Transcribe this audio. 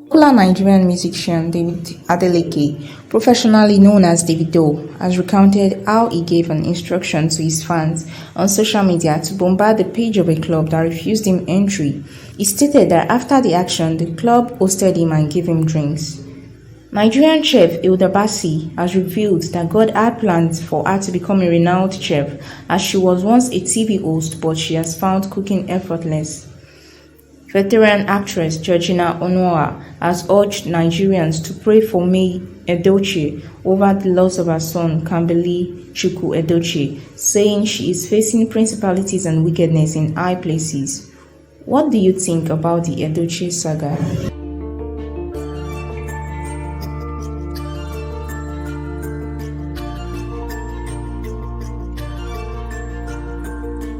Popular Nigerian musician David Adeleke, professionally known as Davido, has recounted how he gave an instruction to his fans on social media to bombard the page of a club that refused him entry. He stated that after the action, the club hosted him and gave him drinks. Nigerian chef Hilda Basi has revealed that God had plans for her to become a renowned chef, as she was once a TV host but she has found cooking effortless. Veteran actress Georgina Onuoha has urged Nigerians to pray for May Edochie over the loss of her son Kambili Chukwu Edochie, saying she is facing principalities and wickedness in high places. What do you think about the Edochie saga?